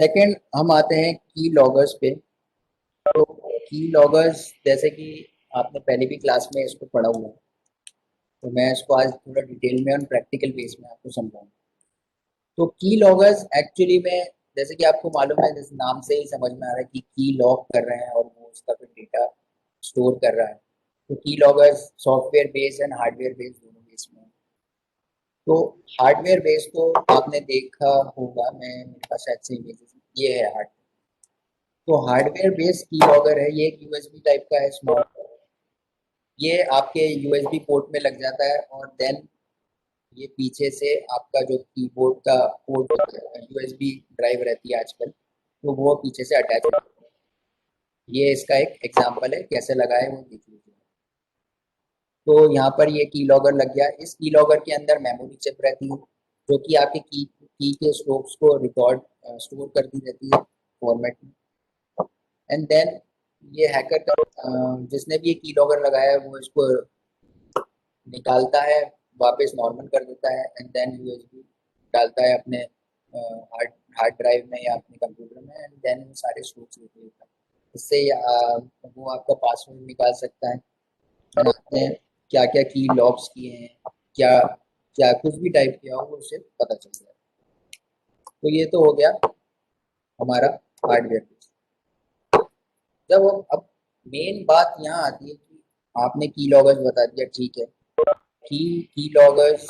Second हम आते हैं की लॉगर्स पे। तो की लॉगर्स जैसे कि आपने पहले भी क्लास में इसको पढ़ा हुआ है, तो मैं इसको आज थोड़ा डिटेल में और प्रैक्टिकल बेस में आपको समझाऊंगा। तो की लॉगर्स एक्चुअली में जैसे कि आपको मालूम है, जैसे नाम से ही समझ में आ रहा है कि की लॉग कर रहे हैं और वो उसका फिर डेटा स्टोर कर रहा है। तो की loggers software based and hardware based दोनों बेस में है। तो हार्डवेयर बेस्ड तो आपने देखा होगा, मैं मेरे पास शायद से इमेजेस ये है हार्डवेयर। तो हार्डवेयर बेस्ड की लॉगर है, ये एक यूएसबी टाइप का है स्मॉल। ये आपके यूएसबी पोर्ट में लग जाता है और देन ये पीछे से आपका जो कीबोर्ड का पोर्ट यूएसबी ड्राइव रहती है आजकल, तो वो पीछे से अटैच होता है। ये इसका एक एग्जांपल है, कैसे लगाए वो देख लीजिए। तो यहाँ पर ये की लॉगर लग गया। इस की लॉगर के अंदर मेमोरी चिप रहती है जो कि आपके की के स्ट्रोक्स को रिकॉर्ड स्टोर करती रहती है फॉर्मेट में। एंड देन ये हैकर का जिसने भी ये की लॉगर लगाया है वो इसको निकालता है, वापस नॉर्मल कर देता है एंड देन यूएसबी डालता है अपने हार्ड हार्ड ड्राइव में या अपने कंप्यूटर में एंड देन वो सारे स्टोर्स लेते हैं। इससे वो आपका पासवर्ड निकाल सकता है एंड आपने क्या क्या की लॉक्स किए हैं, क्या क्या कुछ भी टाइप किया हो वो उसे पता चल जाए। तो ये तो हो गया हमारा हार्डवेयर। जब अब मेन बात यहाँ आती है कि आपने की लॉगर्स बता दिया, ठीक है। की लॉगर्स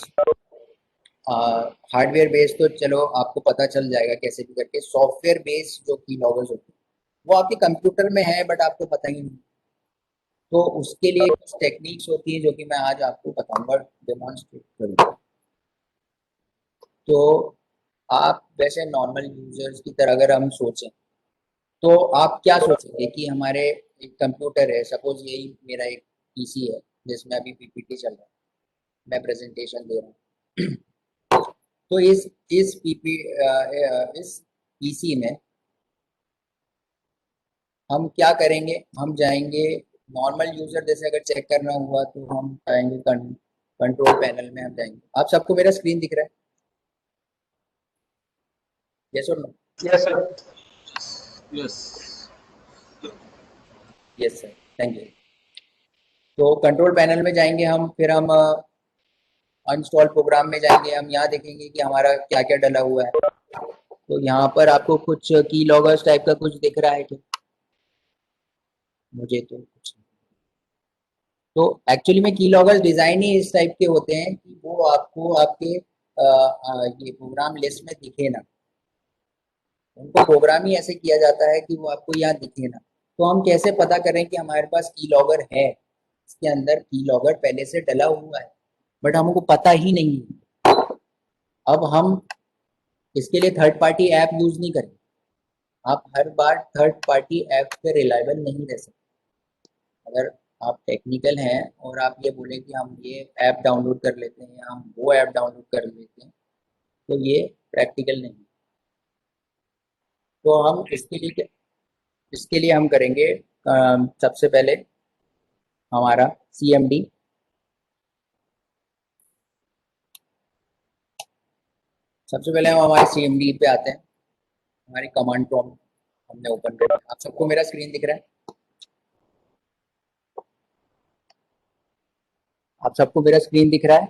हार्डवेयर बेस्ड तो चलो आपको पता चल जाएगा कैसे भी करके। सॉफ्टवेयर बेस्ड जो की लॉगर्स होते हैं वो आपके कंप्यूटर में है बट आपको पता ही नहीं। तो उसके लिए कुछ टेक्निक्स होती है जो कि मैं आज आपको बताऊंगा, डेमोन्स्ट्रेट करूंगा। तो आप वैसे नॉर्मल यूजर्स की तरह अगर हम सोचें तो आप क्या सोचेंगे कि हमारे एक कंप्यूटर है, सपोज यही मेरा एक पीसी है जिसमें अभी पीपीटी चल रहा है, मैं प्रेजेंटेशन दे रहा हूँ। तो इस पीसी में हम क्या करेंगे, हम जाएंगे नॉर्मल यूजर जैसे अगर चेक करना हुआ तो हम जाएंगे कंट्रोल पैनल में हम जाएंगे। आप सबको मेरा स्क्रीन दिख रहा है? यस और no? Yes sir. Yes. Yes sir, thank you. तो कंट्रोल पैनल में जाएंगे हम, फिर हम अनस्टॉल प्रोग्राम में जाएंगे। हम यहाँ देखेंगे कि हमारा क्या क्या डला हुआ है। तो यहाँ पर आपको कुछ की लॉगर्स टाइप का कुछ दिख रहा है क्या? मुझे तो कुछ नहीं। तो एक्चुअली में की लॉगर्स डिजाइन ही इस टाइप के होते हैं कि वो आपको आपके ये प्रोग्राम लिस्ट में दिखे ना। उनको प्रोग्राम ही ऐसे किया जाता है कि वो आपको यहाँ दिखे ना। तो हम कैसे पता करें कि हमारे पास की लॉगर है, इसके अंदर की लॉगर पहले से डला हुआ है बट हमको पता ही नहीं है। अब हम इसके लिए थर्ड पार्टी ऐप यूज नहीं करें। आप हर बार थर्ड पार्टी ऐप पे रिलायबल नहीं रह सकते। अगर आप टेक्निकल हैं और आप ये बोले कि हम ये ऐप डाउनलोड कर लेते हैं या हम वो ऐप डाउनलोड कर लेते हैं, तो ये प्रैक्टिकल नहीं। तो हम इसके लिए हम करेंगे सबसे पहले हमारा CMD। सबसे पहले हम हमारे CMD पे आते हैं। हमारी कमांड प्रॉम्प्ट हमने ओपन कर लिया। आप सबको मेरा स्क्रीन दिख रहा है? आप सबको मेरा स्क्रीन दिख रहा है?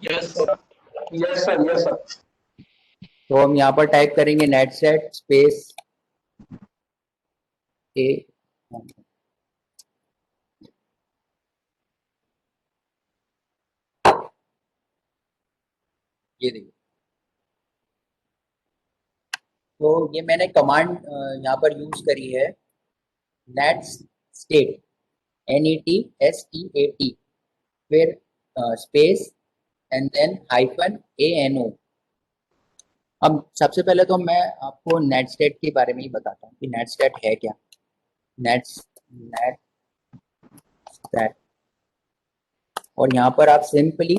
Yes. Yes sir. Yes sir. तो हम यहाँ पर टाइप करेंगे नेट सेट स्पेस ए। ये देखिए, तो ये मैंने कमांड यहाँ पर यूज करी है, नेट स्टेट, NETSTAT, फिर space and then hyphen ANO। अब सबसे पहले तो मैं आपको नेट स्टेट के बारे में ही बताता हूँ कि नेट स्टेट है क्या। नेट नेट स्टेट, और यहाँ पर आप सिंपली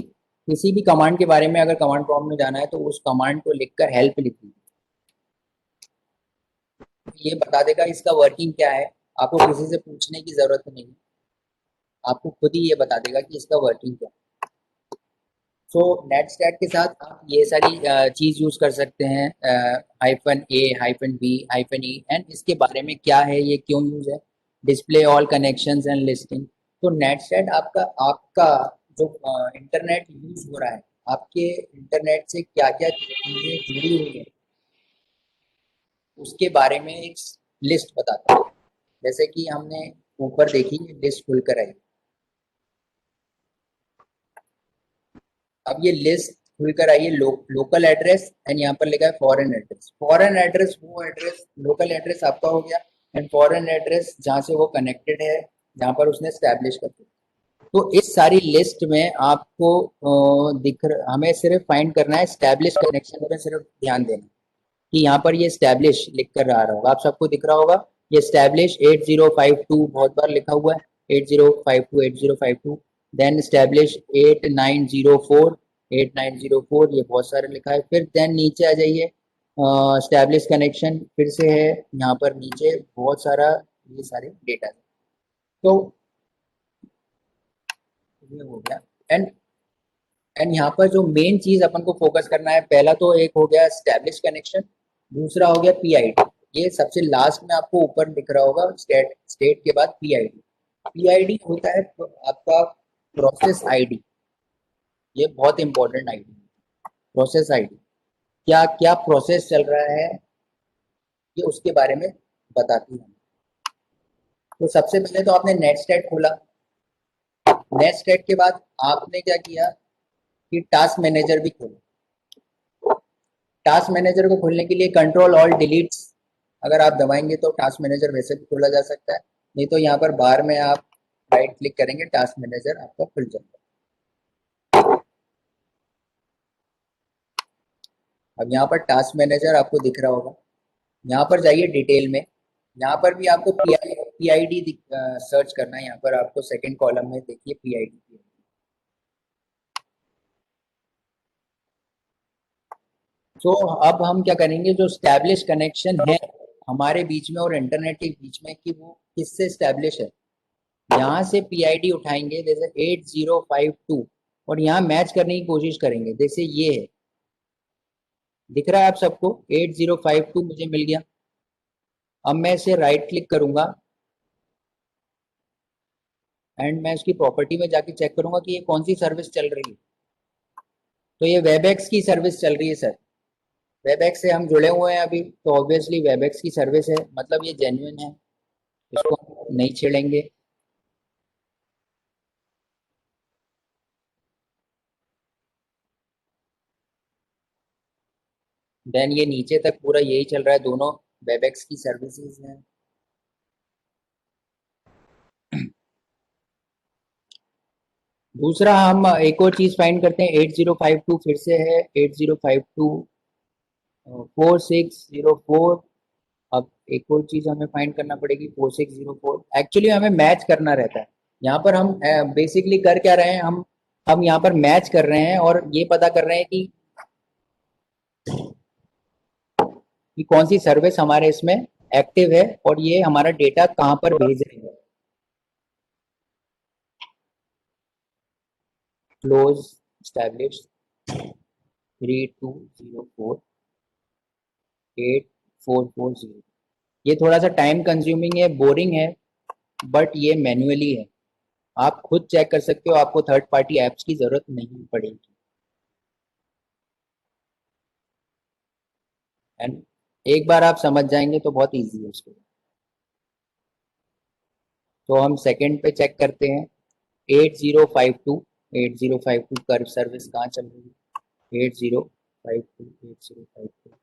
किसी भी कमांड के बारे में अगर कमांड प्रॉम्प्ट में जाना है तो उस कमांड को लिखकर हेल्प लिख दीजिए। ये बता देगा इसका वर्किंग क्या है, आपको किसी से पूछने की जरूरत नहीं, आपको खुद ही ये बता देगा कि इसका वर्किंग क्या है। सो नेट स्टैट के साथ आप ये सारी चीज़ यूज़ कर सकते हैं, -A -B -E, एंड इसके बारे में क्या है, ये क्यों यूज़ है, display all connections and listing. तो नेट स्टैट आपका आपका जो इंटरनेट यूज़ हो रहा है, आपके इंटरनेट से क्या क्या चीज़ें जुड़ी हुई हैं, उसके बारे में एक लिस्ट बताता है। जैसे कि हमने ऊपर देखी लिस्ट खुलकर आई, अब ये लिस्ट खुलकर आई है लोकल एड्रेस, एंड यहाँ पर लिखा है फॉरेन एड्रेस। फॉरेन एड्रेस वो एड्रेस, लोकल एड्रेस आपका हो गया, एंड फॉरेन एड्रेस जहाँ से वो कनेक्टेड है, जहाँ पर उसने स्टैब्लिश कर दिया। तो इस सारी लिस्ट में आपको हमें सिर्फ फाइंड करना है स्टैब्लिश कनेक्शन पे, सिर्फ ध्यान देना कि यहाँ पर ये स्टैब्लिश लिख कर आ रहा होगा, आप सबको दिख रहा होगा ये स्टैब्लिश 8052 बहुत बार लिखा हुआ है, 8052 देन स्टैब्लिश 8904 ये बहुत सारे लिखा है। फिर देन नीचे आ जाइए, स्टैब्लिश कनेक्शन फिर से है, यहाँ पर नीचे बहुत सारा ये सारे डेटा है। तो ये हो गया, एंड यहाँ पर जो मेन चीज अपन को फोकस करना है, पहला तो एक हो गया स्टैब्लिश कनेक्शन, दूसरा हो गया पीआईडी। ये सबसे लास्ट में आपको ऊपर दिख रहा होगा, स्टेट के बाद पीआईडी। पीआईडी होता है आपका प्रोसेस आईडी, ये बहुत इंपॉर्टेंट आईडी, प्रोसेस आईडी। क्या क्या प्रोसेस चल रहा है ये उसके बारे में बताती है। तो सबसे पहले तो आपने नेटस्टैट खोला, नेटस्टैट के बाद आपने क्या किया कि टास्क मैनेजर भी खोला। टास्क मैनेजर को खोलने के लिए कंट्रोल ऑल डिलीट्स अगर आप दबाएंगे तो टास्क मैनेजर वैसे भी खोला जा सकता है, नहीं तो यहाँ पर बार में आप राइट क्लिक करेंगे, टास्क मैनेजर आपका खुल जाएगा। अब यहाँ पर टास्क मैनेजर आपको दिख रहा होगा, यहाँ पर जाइए डिटेल में, यहाँ पर भी आपको पीआईडी सर्च करना है। यहाँ पर आपको सेकंड कॉलम में देखिए पीआईडी। तो अब हम क्या करेंगे, जो स्टैब्लिश कनेक्शन है हमारे बीच में और इंटरनेट के बीच में, कि वो किससे स्टैब्लिश है, यहाँ से पीआईडी उठाएंगे जैसे 8052 और यहाँ मैच करने की कोशिश करेंगे, जैसे ये है, दिख रहा है आप सबको 8052 मुझे मिल गया। अब मैं इसे राइट क्लिक करूंगा एंड मैं इसकी प्रॉपर्टी में जाके चेक करूंगा कि ये कौन सी सर्विस चल रही है। तो ये वेबएक्स की सर्विस चल रही है सर, वेबएक्स से हम जुड़े हुए हैं अभी, तो ऑब्वियसली वेबएक्स की सर्विस है, मतलब ये जेन्युइन है, इसको हम नहीं छेड़ेंगे। देन ये नीचे तक पूरा यही चल रहा है, दोनों वेबएक्स की सर्विसेज हैं। दूसरा हम एक और चीज फाइंड करते हैं, 8052 फिर से है 8052 4604। अब एक और चीज हमें फाइंड करना पड़ेगी 4604, एक्चुअली हमें मैच करना रहता है। यहाँ पर हम बेसिकली कर क्या रहे हैं, हम यहाँ पर मैच कर रहे हैं और ये पता कर रहे हैं कि कौन सी सर्विस हमारे इसमें एक्टिव है और ये हमारा डेटा कहाँ पर भेज रही है। Close establish 32048440। ये थोड़ा सा टाइम कंज्यूमिंग है, बोरिंग है, बट ये मैन्युअली है, आप खुद चेक कर सकते हो, आपको थर्ड पार्टी एप्स की जरूरत नहीं पड़ेगी। एंड एक बार आप समझ जाएंगे तो बहुत इजी है उसको। तो हम सेकंड पे चेक करते हैं, 8052 कर सर्विस कहाँ चल रही है, 8052।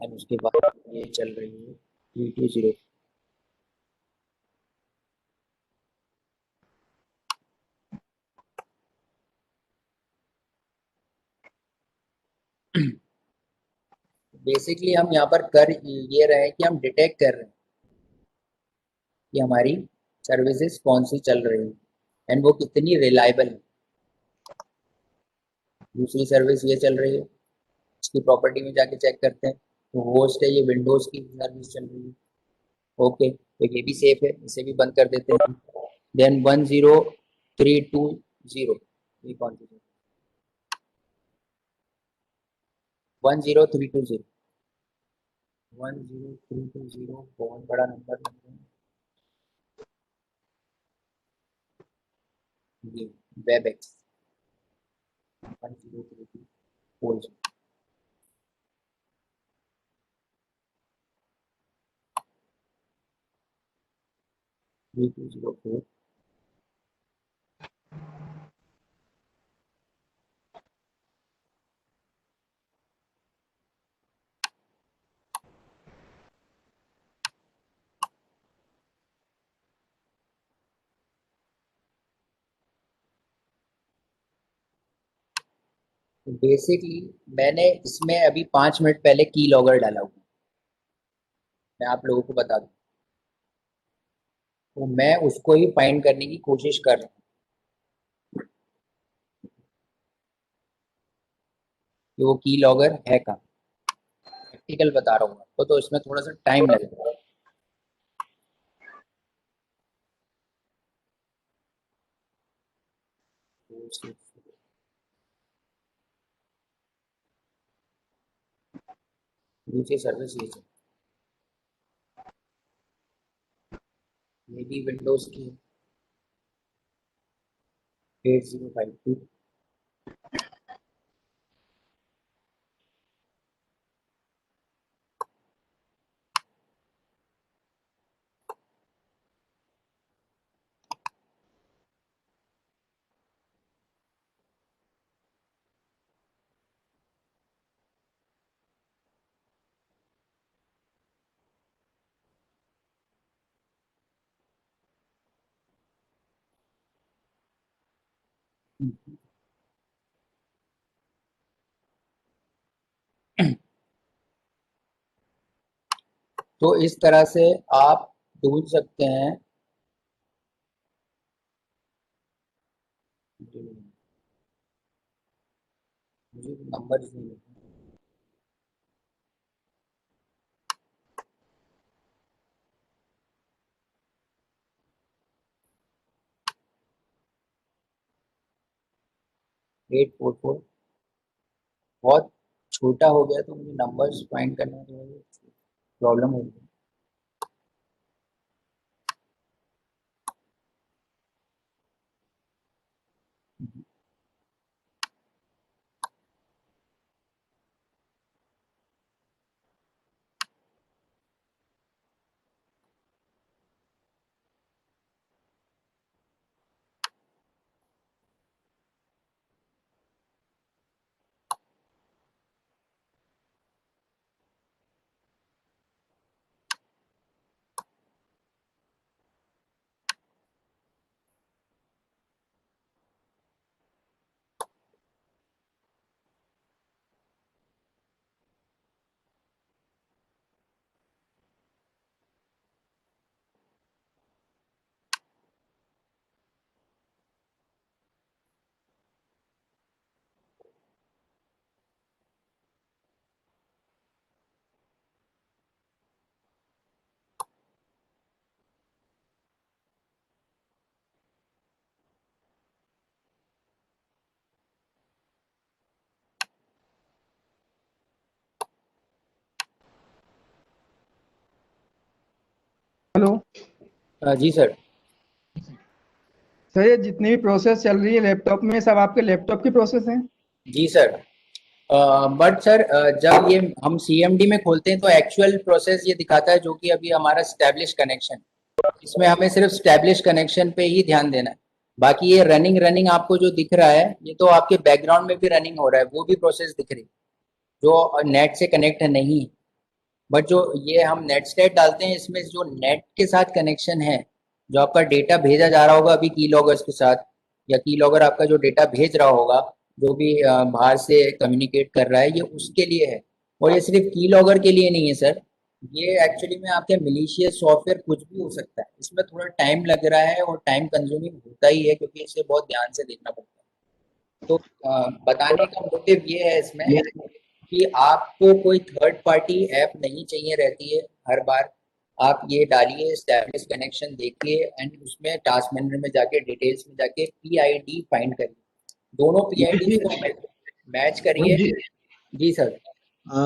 एंड उसके बाद ये चल रही है 320। बेसिकली हम यहाँ पर कर ये रहे हैं कि हम डिटेक्ट कर रहे हैं कि हमारी सर्विसेज कौन सी चल रही है एंड वो कितनी रिलायबल है। दूसरी सर्विस ये चल रही है, इसकी प्रॉपर्टी में जाके चेक करते हैं, तो होस्ट है ये विंडोज़ की सर्विस चल रही है। ओके, तो ये भी सेफ है, इसे भी बंद कर देते हैं। देन 10320, ये कौन सी 10320, 10320 बहुत बड़ा नंबर नहीं है ये। Web x 10320 3204। बेसिकली मैंने इसमें अभी 5 मिनट पहले की लॉगर डाला हुआ, मैं आप लोगों को बता दूं, तो मैं उसको ही फाइंड करने की कोशिश कर रहा हूँ कि वो की लॉगर है कहाँ। प्रैक्टिकल बता रहा हूँ आपको, तो इसमें थोड़ा सा टाइम लगेगा। दूसरी सर्विस ये भी विंडोज की 8052। तो इस तरह से आप ढूंढ सकते हैं। मुझे नंबर नहीं मिला। 844 बहुत छोटा हो गया, तो मुझे नंबर्स फाइंड करने में थोड़ी प्रॉब्लम हो गई। हेलो जी सर। सर, ये जितनी भी प्रोसेस चल रही है लैपटॉप में, सब आपके लैपटॉप की प्रोसेस हैं? जी सर। बट सर, जब ये हम सीएमडी में खोलते हैं तो एक्चुअल प्रोसेस ये दिखाता है जो कि अभी हमारा स्टैब्लिश कनेक्शन, इसमें हमें सिर्फ स्टैब्लिश कनेक्शन पे ही ध्यान देना है। बाकी ये रनिंग रनिंग आपको जो दिख रहा है, ये तो आपके बैकग्राउंड में भी रनिंग हो रहा है, वो भी प्रोसेस दिख रही है जो नेट से कनेक्ट नहीं है। बट जो ये हम नेट स्टेट डालते हैं, इसमें जो नेट के साथ कनेक्शन है, जो आपका डेटा भेजा जा रहा होगा अभी की लॉगर्स के साथ, या की लॉगर आपका जो डेटा भेज रहा होगा, जो भी बाहर से कम्युनिकेट कर रहा है, ये उसके लिए है। और ये सिर्फ की लॉगर के लिए नहीं है सर, ये एक्चुअली में आपके मिलीशियस सॉफ्टवेयर कुछ भी हो सकता है। इसमें थोड़ा टाइम लग रहा है और टाइम कंज्यूमिंग होता ही है, क्योंकि इसे बहुत ध्यान से देखना पड़ता है। तो बताने का मोटिव ये है इसमें कि आपको कोई थर्ड पार्टी ऐप नहीं चाहिए रहती है हर बार। आप ये डालिए एस्टैब्लिश कनेक्शन, देखिए एंड उसमें टास्क मैनेजर में जाके डिटेल्स में जाके पीआईडी फाइंड करिए, दोनों पीआईडी को मैच करिए। जी, जी सर।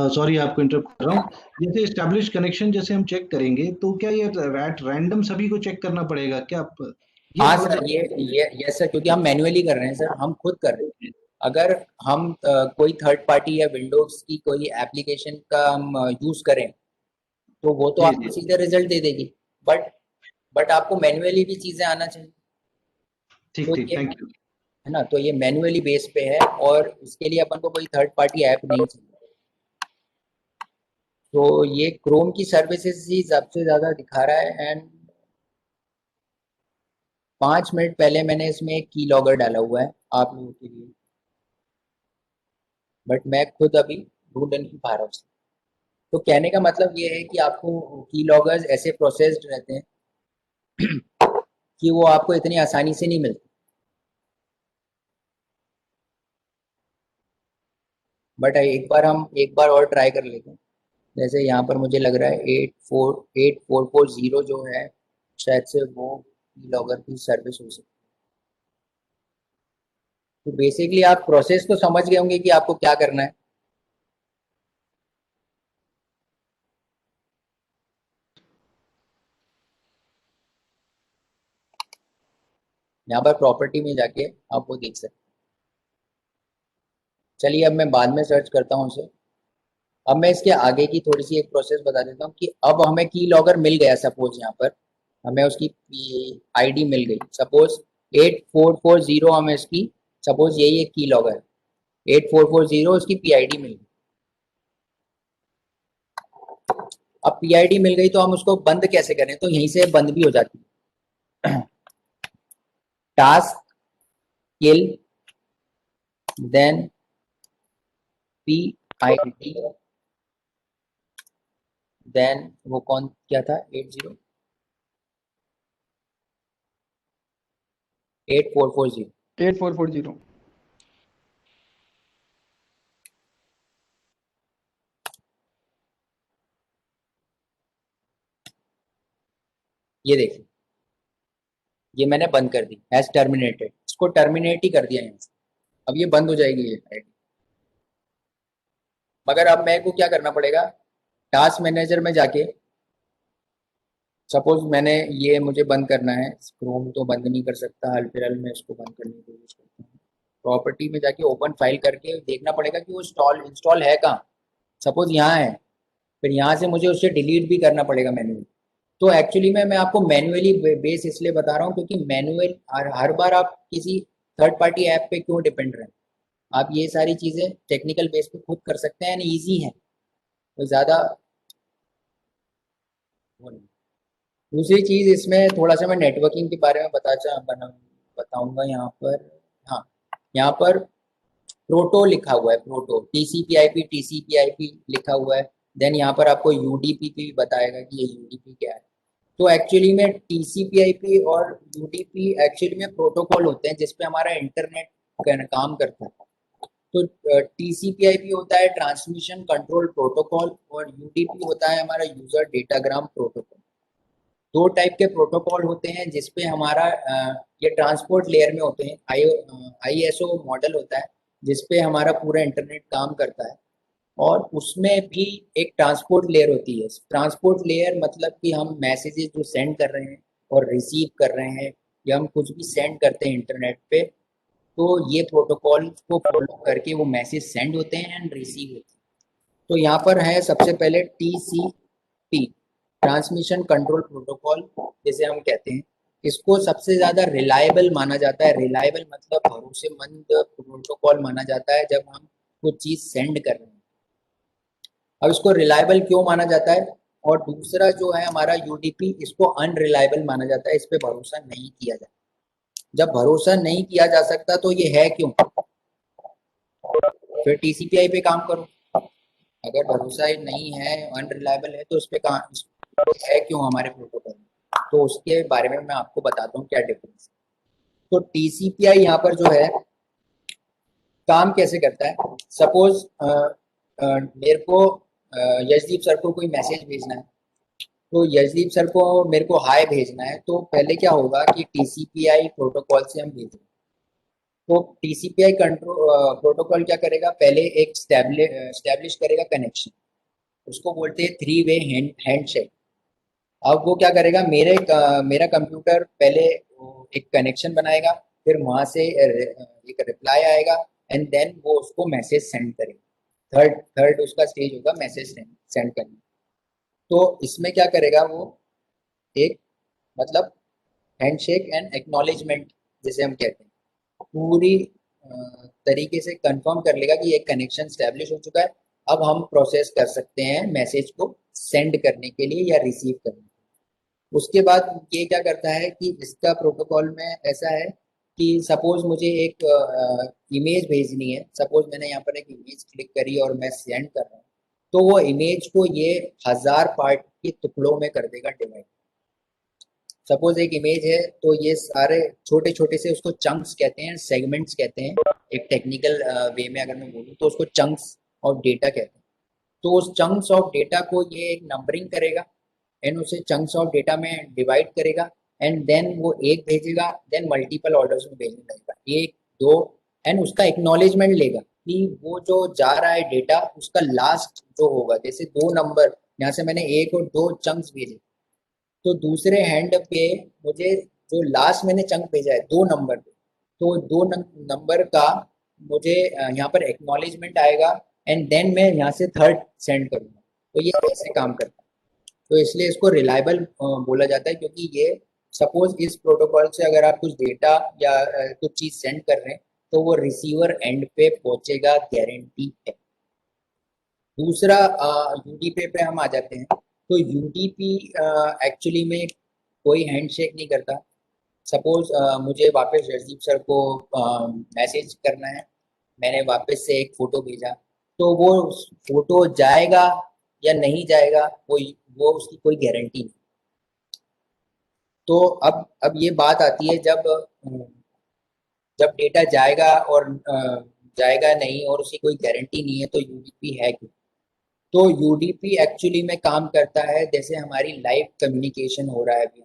सॉरी आपको इंटरप्ट कर रहा हूँ। जैसे एस्टैब्लिश कनेक्शन जैसे हम चेक करेंगे तो क्या ये एट रैंडम सभी को चेक करना पड़ेगा क्या? आप ये हाँ थोड़ा सर, सा ये यस सर, क्योंकि हम मैन्युअली कर रहे हैं सर, हम खुद कर रहे हैं। अगर हम कोई थर्ड पार्टी या विंडोज की कोई एप्लीकेशन का हम यूज करें तो वो तो जी आपको जी, सीधे रिजल्ट दे देगी, बट आपको मैन्युअली भी चीजें आना चाहिए। ठीक तो ठीक, ये थैंक यू। है ना, तो ये मैन्युअली बेस पे है और उसके लिए अपन को कोई थर्ड पार्टी ऐप नहीं चाहिए। तो ये क्रोम की सर्विसेज ही सबसे ज्यादा दिखा रहा है। एंड 5 मिनट पहले मैंने इसमें एक की लॉगर डाला हुआ है आप लोगों के लिए, बट मैं खुद अभी ढूंढ नहीं पा रहा हूँ। तो कहने का मतलब ये है कि आपको की लॉगर्स ऐसे प्रोसेस्ड रहते हैं कि वो आपको इतनी आसानी से नहीं मिलते। बट एक बार और ट्राई कर लेते हैं। जैसे यहाँ पर मुझे लग रहा है 8440 जो है, शायद से वो की लॉगर की सर्विस हो सकती है। तो बेसिकली आप प्रोसेस तो समझ गए होंगे कि आपको क्या करना है। यहाँ पर प्रॉपर्टी में जाके आप वो देख सकते हैं। चलिए अब मैं बाद में सर्च करता हूँ उसे। अब मैं इसके आगे की थोड़ी सी एक प्रोसेस बता देता हूँ कि अब हमें की लॉगर मिल गया। सपोज यहाँ पर हमें उसकी आईडी मिल गई, सपोज 8440 हमें इसकी, सपोज यही एक की लॉगर है 8440, उसकी पीआईडी मिल गई। अब पीआईडी मिल गई तो हम उसको बंद कैसे करें, तो यहीं से बंद भी हो जाती है। टास्क किल देन पीआईडी, देन वो कौन क्या था 8440। 8440। ये देखिए, ये मैंने बंद कर दी एज टर्मिनेटेड, इसको टर्मिनेट ही कर दिया यहाँ से। अब ये बंद हो जाएगी ये आईडी। मगर अब मेरे को क्या करना पड़ेगा, टास्क मैनेजर में जाके, सपोज मैंने ये मुझे बंद करना है, क्रोम तो बंद नहीं कर सकता, फिलहाल मैं इसको बंद करने की कोशिश करता हूँ। प्रॉपर्टी में जाके ओपन फाइल करके देखना पड़ेगा कि वो इंस्टॉल है कहाँ। सपोज यहाँ है, फिर यहाँ से मुझे उसे डिलीट भी करना पड़ेगा मैन्युअली। तो एक्चुअली मैं आपको मैन्युअली बेस इसलिए बता रहा हूँ क्योंकि मैनुअल हर बार आप किसी थर्ड पार्टी ऐप पे क्यों डिपेंड रहें। आप ये सारी चीज़ें टेक्निकल बेस पे खुद कर सकते हैं एंड ईजी है, तो ज़्यादा वो नहीं। दूसरी चीज़ इसमें थोड़ा सा मैं नेटवर्किंग के बारे में बताऊंगा यहाँ पर। हाँ, यहाँ पर प्रोटो लिखा हुआ है, प्रोटो टीसीपी आईपी लिखा हुआ है। देन यहाँ पर आपको यूडीपी भी बताएगा कि ये यूडीपी क्या है। तो एक्चुअली में टीसीपी/आईपी और यूडीपी एक्चुअली में प्रोटोकॉल होते हैं जिसपे हमारा इंटरनेट काम करता है। तो टीसीपी/आईपी होता है ट्रांसमिशन कंट्रोल प्रोटोकॉल और यूडीपी होता है हमारा यूजर डेटाग्राम प्रोटोकॉल। दो टाइप के प्रोटोकॉल होते हैं जिसपे हमारा ये ट्रांसपोर्ट लेयर में होते हैं। आईएसओ मॉडल होता है जिसपे हमारा पूरा इंटरनेट काम करता है, और उसमें भी एक ट्रांसपोर्ट लेयर होती है। ट्रांसपोर्ट लेयर मतलब कि हम मैसेजेस जो सेंड कर रहे हैं और रिसीव कर रहे हैं, या हम कुछ भी सेंड करते हैं इंटरनेट पे, तो ये प्रोटोकॉल को फॉलो करके वो मैसेज सेंड होते हैं एंड रिसीव होते हैं। तो यहाँ पर है सबसे पहले टीसीपी, ट्रांसमिशन कंट्रोल प्रोटोकॉल जिसे हम कहते हैं। इसको सबसे ज़्यादा रिलायबल माना जाता है। रिलायबल मतलब भरोसेमंद प्रोटोकॉल माना जाता है जब हम कुछ चीज़ सेंड कर रहे हैं। अब इसको रिलायबल क्यों माना जाता है, और दूसरा जो है हमारा यूडीपी, इसको अनरिलायबल माना जाता है, इस पे भरोसा नहीं किया जाता। जब भरोसा नहीं किया जा सकता तो ये है क्यों, फिर टीसीपीआई पे काम करो। अगर भरोसा ही नहीं है, अनरिलायबल है, तो उस पे काम है क्यों हमारे प्रोटोकॉल में, तो उसके बारे में मैं आपको बताता हूँ क्या डिफरेंस। तो टीसीपीआई यहाँ पर जो है काम कैसे करता है, सपोज मेरे को यशदीप सर को कोई मैसेज भेजना है, तो यशदीप सर को मेरे को हाय भेजना है, तो पहले क्या होगा कि टीसीपीआई प्रोटोकॉल से हम भेजेंगे। तो टीसीपीआई कंट्रोल प्रोटोकॉल क्या करेगा, पहले एक स्टैब्लिश करेगा कनेक्शन, उसको बोलते हैं 3 वे हैंडशेक। अब वो क्या करेगा, मेरा कंप्यूटर पहले एक कनेक्शन बनाएगा, फिर वहां से एक रिप्लाई आएगा, एंड देन वो उसको मैसेज सेंड करेगा। थर्ड उसका स्टेज होगा मैसेज सेंड करना। तो इसमें क्या करेगा वो, एक मतलब हैंडशेक एंड एक्नॉलेजमेंट जिसे हम कहते हैं, पूरी तरीके से कंफर्म कर लेगा कि एक कनेक्शन स्टैब्लिश हो चुका है। अब हम प्रोसेस कर सकते हैं मैसेज को सेंड करने के लिए या रिसीव करने के लिए। उसके बाद ये क्या करता है कि इसका प्रोटोकॉल में ऐसा है कि सपोज मुझे एक इमेज भेजनी है, सपोज मैंने यहाँ पर एक इमेज क्लिक करी और मैं सेंड कर रहा हूँ, तो वो इमेज को ये 1000 पार्ट के टुकड़ों में कर देगा डिवाइड। सपोज एक इमेज है, तो ये सारे छोटे छोटे से उसको चंक्स कहते हैं, सेगमेंट्स कहते हैं, एक टेक्निकल वे में अगर मैं बोलूँ तो उसको चंक्स ऑफ डेटा कहते हैं। तो उस चंक्स ऑफ डेटा को ये एक नंबरिंग करेगा एंड उसे चंक्स ऑफ डेटा में डिवाइड करेगा, एंड देन वो एक भेजेगा, देन मल्टीपल ऑर्डर्स में भेजने लगेगा, 1 2, एंड उसका एक्नॉलेजमेंट लेगा कि वो जो जा रहा है डेटा उसका लास्ट जो होगा, जैसे 2 नंबर, यहाँ से मैंने 1 और 2 चंक्स भेजे, तो दूसरे हैंड पे मुझे जो लास्ट मैंने चंक भेजा है 2 नंबर पे, तो 2 नंबर का मुझे यहाँ पर एक्नॉलेजमेंट आएगा, एंड देन मैं यहाँ से थर्ड सेंड करूँगा। तो ये ऐसे काम करता है। तो इसलिए इसको रिलायबल बोला जाता है, क्योंकि ये सपोज इस प्रोटोकॉल से अगर आप कुछ डेटा या कुछ चीज़ सेंड कर रहे हैं, तो वो रिसीवर एंड पे पहुंचेगा, गारंटी है। दूसरा यूडीपी पे हम आ जाते हैं। तो यूडीपी एक्चुअली में कोई हैंडशेक नहीं करता। सपोज मुझे वापस रजदीप सर को मैसेज करना है, मैंने वापस से एक फ़ोटो भेजा, तो वो फ़ोटो जाएगा या नहीं जाएगा, वो उसकी कोई गारंटी नहीं। तो अब ये बात आती है, जब डेटा जाएगा और जाएगा नहीं और उसकी कोई गारंटी नहीं है, तो यूडीपी है क्यों? तो यूडीपी एक्चुअली में काम करता है जैसे हमारी लाइव कम्युनिकेशन हो रहा है अभी।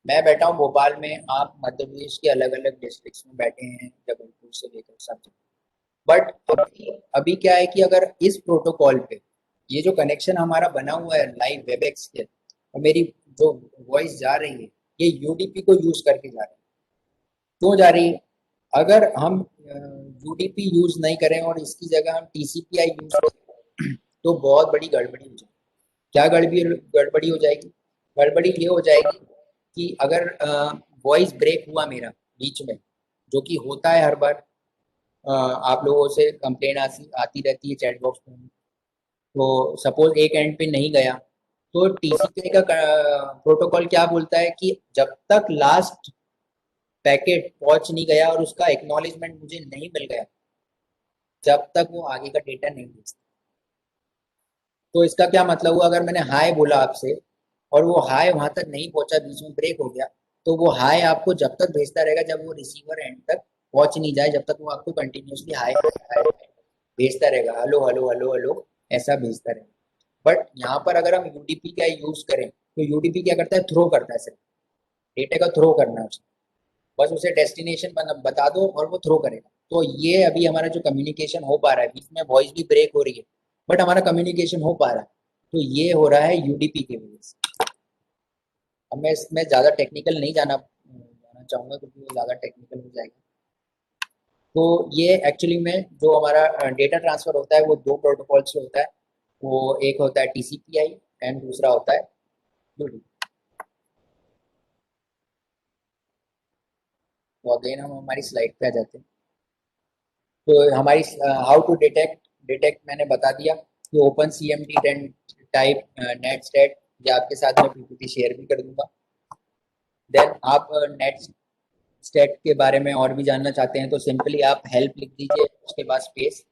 मैं बैठा हूँ भोपाल में, आप मध्य प्रदेश के अलग अलग डिस्ट्रिक्ट्स में बैठे हैं, जबलपुर से लेकर सब जगह। बट अभी क्या है कि अगर इस प्रोटोकॉल पे ये जो कनेक्शन हमारा बना हुआ है लाइव वेबएक्स के, और मेरी जो वॉइस जा रही है ये यूडीपी को यूज करके जा रही है। क्यों जा रही है? अगर हम यूडीपी यूज नहीं करें और इसकी जगह हम टीसीपीआई यूज करें, तो बहुत बड़ी गड़बड़ी हो जाएगी। क्या गड़बड़ी हो जाएगी? गड़बड़ी ये हो जाएगी कि अगर वॉइस ब्रेक हुआ मेरा बीच में, जो कि होता है हर बार, आप लोगों से कंप्लेन आती रहती है चैट बॉक्स में, तो सपोज एक एंड पे नहीं गया, तो टीसीपीआई का प्रोटोकॉल क्या बोलता है कि जब तक लास्ट पैकेट पहुंच नहीं गया और उसका एक्नॉलेजमेंट मुझे नहीं मिल गया, जब तक वो आगे का डेटा नहीं भेजता। तो इसका क्या मतलब हुआ, अगर मैंने हाय बोला आपसे और वो हाय वहां तक नहीं पहुंचा, बीच में ब्रेक हो गया, तो वो हाय आपको जब तक भेजता रहेगा जब वो रिसीवर एंड तक पहुंच नहीं जाए, जब तक वो आपको कंटिन्यूसली हाय हाय भेजता रहेगा, हेलो हेलो हेलो हेलो ऐसा भेजता रहेगा। बट यहाँ पर अगर हम यूडीपी का यूज करें, तो यूडीपी क्या करता है, थ्रो करता है, सिर्फ डेटा का थ्रो करना है उसे, बस उसे डेस्टिनेशन बता दो और वो थ्रो करेगा। तो ये अभी हमारा जो कम्युनिकेशन हो पा रहा है, बीच में वॉइस भी ब्रेक हो रही है बट हमारा कम्युनिकेशन हो पा रहा है, तो ये हो रहा है यूडीपी की वजह से। अब मैं इसमें ज़्यादा टेक्निकल नहीं जाना चाहूँगा, क्योंकि वो ज़्यादा टेक्निकल हो जाएगा। तो ये एक्चुअली में जो हमारा डेटा ट्रांसफ़र होता है वो 2 प्रोटोकॉल से होता है। वो एक होता है टीसीपीआई एंड दूसरा होता है यूडीपी। तो अगेन हम हमारी स्लाइड पे आ जाते हैं। तो हमारी हाउ टू डिटेक्ट मैंने बता दिया कि open CMD type net state, या आपके साथ में पीपीटी शेयर भी कर दूंगा। देन आप नेट स्टेट के बारे में और भी जानना चाहते हैं तो सिंपली आप हेल्प लिख दीजिए, उसके बाद स्पेस।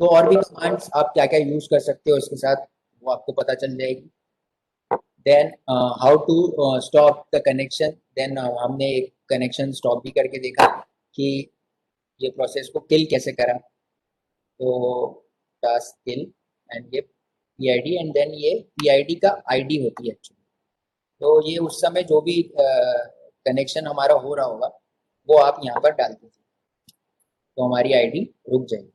तो और भी कमांड्स आप क्या क्या यूज कर सकते हो इसके साथ वो आपको पता चल जाएगी। Then how to stop the connection, then हमने एक कनेक्शन स्टॉप भी करके देखा कि ये प्रोसेस को किल कैसे करा। तो टास्क किल एंड ये PID एंड देन ये PID का ID होती है एक्चुअली। तो ये उस समय जो भी कनेक्शन हमारा हो रहा होगा वो आप यहाँ पर डाल दीजिए तो हमारी ID रुक जाएगी।